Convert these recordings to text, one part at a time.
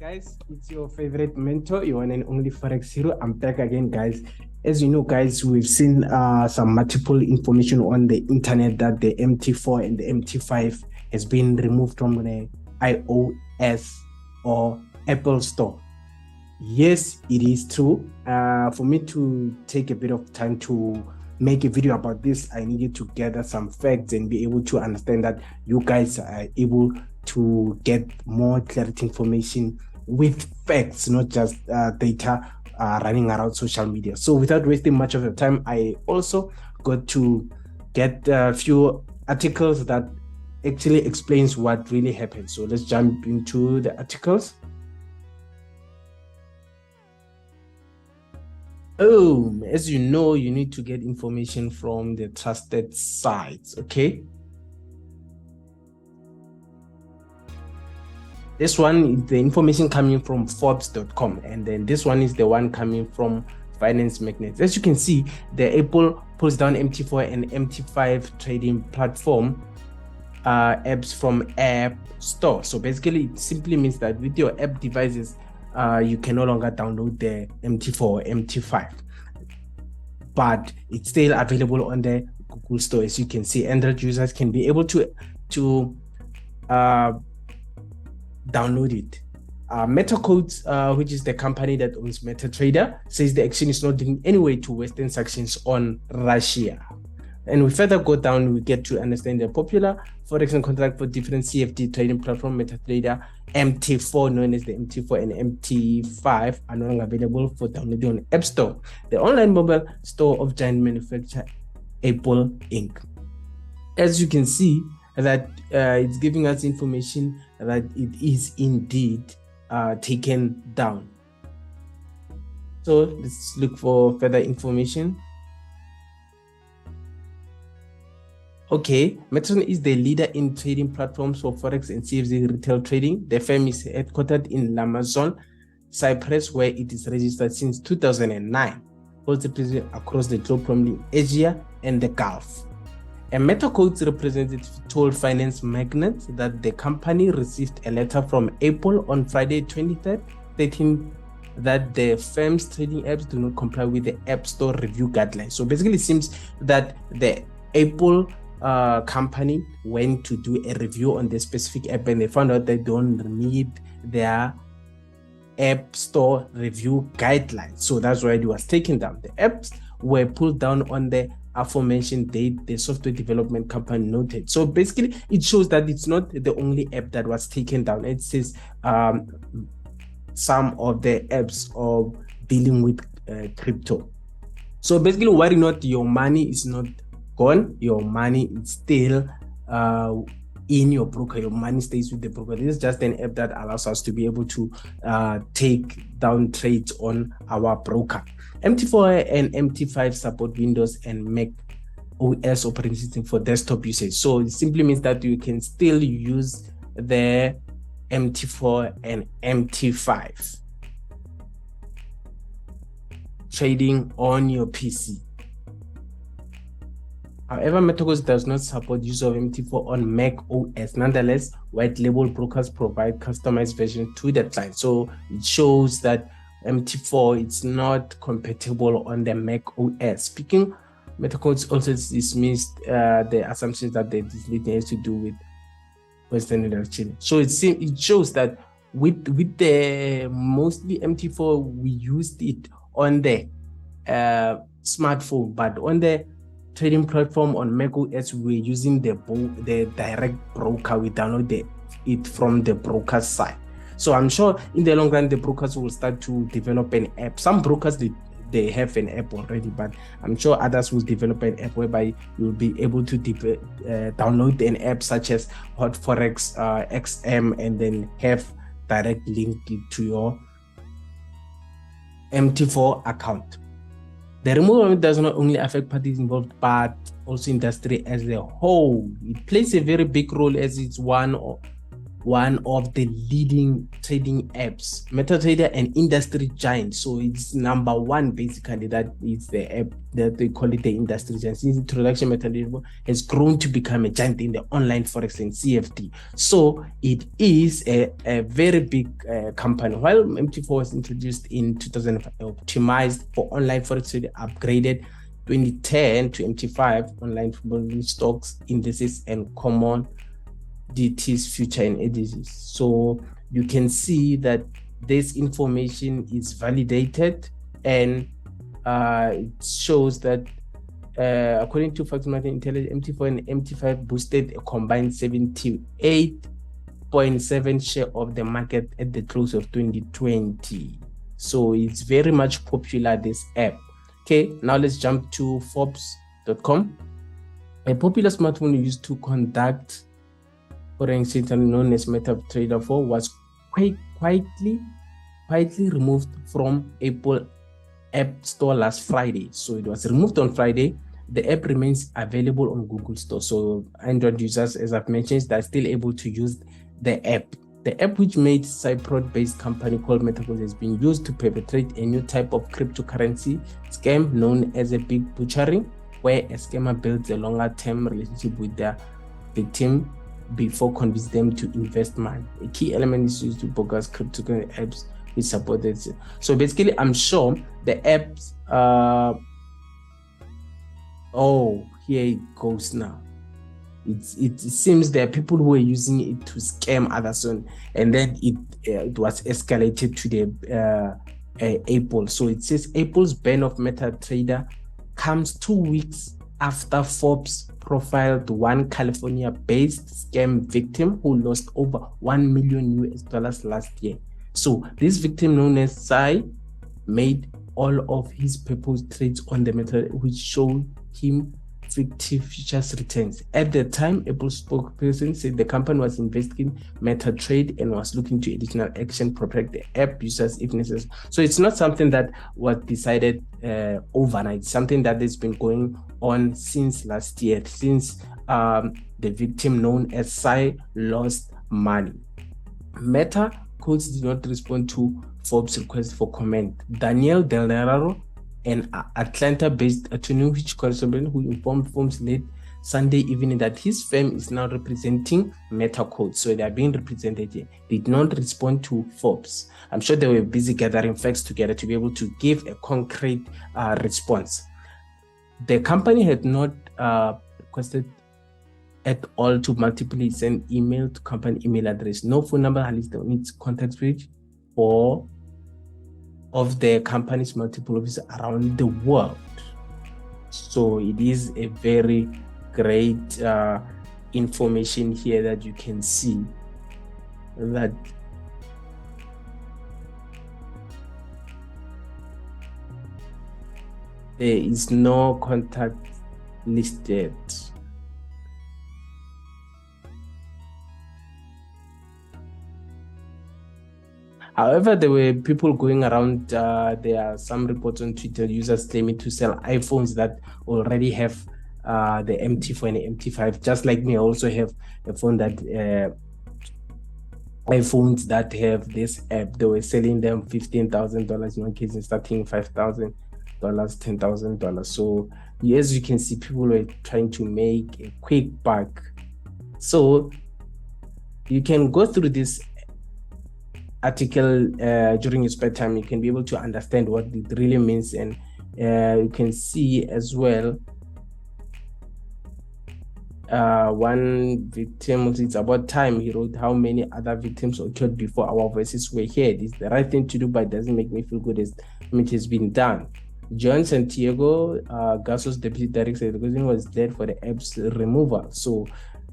Guys, it's your favorite mentor, your one and only Forex Hero. I'm back again, guys. As you know, guys, we've seen some multiple information on the internet that the MT4 and the MT5 has been removed from the iOS or Apple Store. Yes, it is true. For me to take a bit of time to make a video about this, I needed to gather some facts and be able to understand that you guys are able to get more clarity information with facts, not just data running around social media. So without wasting much of your time, I also got to get a few articles that actually explains what really happened. So let's jump into the articles. As you know, you need to get information from the trusted sites, okay? This one is the information coming from Forbes.com, and then this one is the one coming from Finance Magnets. As you can see, the Apple pulls down MT4 and MT5 trading platform apps from App Store. So basically, it simply means that with your app devices, you can no longer download the MT4 or MT5, but it's still available on the Google Store. As you can see, Android users can be able to download it. MetaCodes, which is the company that owns MetaTrader, says the action is not in any way to Western sanctions on Russia. And we further go down, we get to understand the popular forex and contract for different CFD trading platform MetaTrader MT4, known as the MT4 and MT5, are no longer available for downloading on App Store, the online mobile store of giant manufacturer Apple Inc. As you can see, that it's giving us information that it is indeed taken down. So let's look for further information. Okay, Metron is the leader in trading platforms for Forex and CFD retail trading. The firm is headquartered in Lamazon, Cyprus, where it is registered since 2009. Holds representative across the globe, primarily Asia and the Gulf. A MetaCodes representative told Finance Magnets that the company received a letter from Apple on Friday 23rd, stating that the firm's trading apps do not comply with the App Store review guidelines. So basically, it seems that the Apple company went to do a review on the specific app and they found out they don't meet their App Store review guidelines. So that's why it was taken down. The apps were pulled down on the aforementioned date, the software development company noted. So basically, it shows that it's not the only app that was taken down. It says some of the apps of dealing with crypto. So basically, worry not, your money is not gone. Your money is still in your broker. Your money stays with the broker. This is just an app that allows us to be able to take down trades on our broker. MT4 and MT5 support Windows and Mac OS operating system for desktop usage. So it simply means that you can still use the MT4 and MT5 trading on your PC. However, MetaCodes does not support use of MT4 on Mac OS. Nonetheless, white label brokers provide customized version to the client. So it shows that MT4 it's not compatible on the Mac OS. Speaking, MetaCodes also dismissed the assumptions that the deleting has to do with Western direction. So it shows that with the mostly MT4 we used it on the smartphone, but on the trading platform on Mac OS we're using the direct broker. We download it from the broker's side. So I'm sure in the long run, the brokers will start to develop an app. Some brokers, they have an app already, but I'm sure others will develop an app whereby you'll be able to download an app such as Hot Forex XM and then have direct link to your MT4 account. The removal of it does not only affect parties involved, but also industry as a whole. It plays a very big role as it's one one of the leading trading apps. MetaTrader, an industry giant, so it's number one basically. That is the app that they call it the industry giant. Since introduction, MetaTrader has grown to become a giant in the online forex and CFD. So it is a very big company. While MT4 was introduced in 2005, optimized for online forex trading, upgraded 2010 to MT5 online stocks, indices, and common DT's future and indices. So you can see that this information is validated, and it shows that according to Facts Market Intelligence, MT4 and MT5 boosted a combined 78.7 share of the market at the close of 2020. So it's very much popular, this app. Okay, now let's jump to Forbes.com. A popular smartphone used to conduct foreign exchange known as MetaTrader 4 was quietly removed from Apple App Store last Friday. So it was removed on Friday. The app remains available on Google Store. So Android users, as I've mentioned, are still able to use the app. The app, which made Cyprus-based company called MetaTrader, has been used to perpetrate a new type of cryptocurrency scam known as a big butchering, where a scammer builds a longer-term relationship with their victim before convincing them to invest money. A key element is used to bogus cryptocurrency apps which support it. So basically, I'm sure the apps. Oh, here it goes now. It seems there are people who are using it to scam others, and then it was escalated to the Apple. So it says Apple's ban of MetaTrader comes 2 weeks after Forbes profiled one California-based scam victim who lost over $1 million last year. So this victim, known as Sai, made all of his proposed trades on the MetaTrader, which showed him fictive futures returns. At the time, Apple spokesperson said the company was investigating MetaTrader and was looking to additional action to protect the app users if necessary. So it's not something that was decided overnight. It's something that has been going on since last year, since the victim, known as Sai, lost money. Meta codes did not respond to Forbes' request for comment. Daniel Del Neraro, an Atlanta-based attorney which correspondent who informed Forbes late Sunday evening that his firm is now representing Meta Code, so they are being represented here, did not respond to Forbes. I'm sure they were busy gathering facts together to be able to give a concrete response. The company had not requested at all to multiply send email to company email address. No phone number listed on its contact page or of the company's multiple offices around the world. So it is a very great information here that you can see that there is no contact listed. However, there were people going around, there are some reports on Twitter, users claiming to sell iPhones that already have the MT4 and MT5. Just like me, I also have a phone that, iPhones that have this app. They were selling them $15,000 in one case and starting $5,000, $10,000. So as you can see, people were trying to make a quick buck. So you can go through this article during your spare time. You can be able to understand what it really means, and you can see as well one victim, it's about time, he wrote, how many other victims occurred before our voices were heard. It's the right thing to do, but it doesn't make me feel good as it has been done. John Santiago, Gaso's deputy director, was dead for the app's removal. So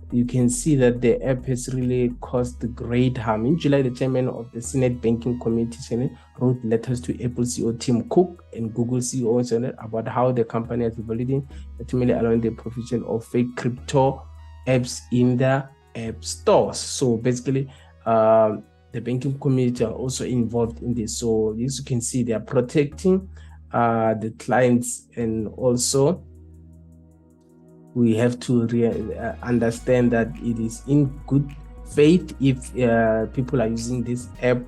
you can see that the app has really caused great harm. In July, the chairman of the Senate Banking Committee Senate wrote letters to Apple CEO Tim Cook and Google CEO Senate about how the company is evaluating, ultimately allowing the provision of fake crypto apps in the app stores. So basically, the banking community are also involved in this. So as you can see, they are protecting the clients, and also we have to understand that it is in good faith if people are using this app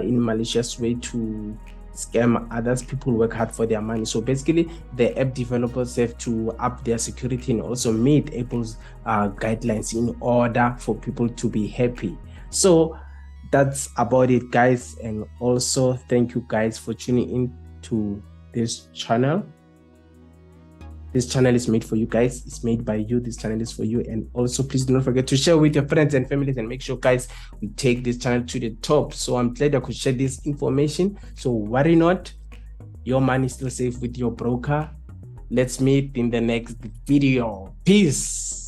in malicious way to scam others. People work hard for their money. So basically, the app developers have to up their security and also meet Apple's guidelines in order for people to be happy. So that's about it, guys. And also thank you guys for tuning in to this channel. This channel is made for you guys. It's made by you. This channel is for you. And also, please do not forget to share with your friends and families and make sure, guys, we take this channel to the top. So I'm glad I could share this information. So worry not. Your money is still safe with your broker. Let's meet in the next video. Peace.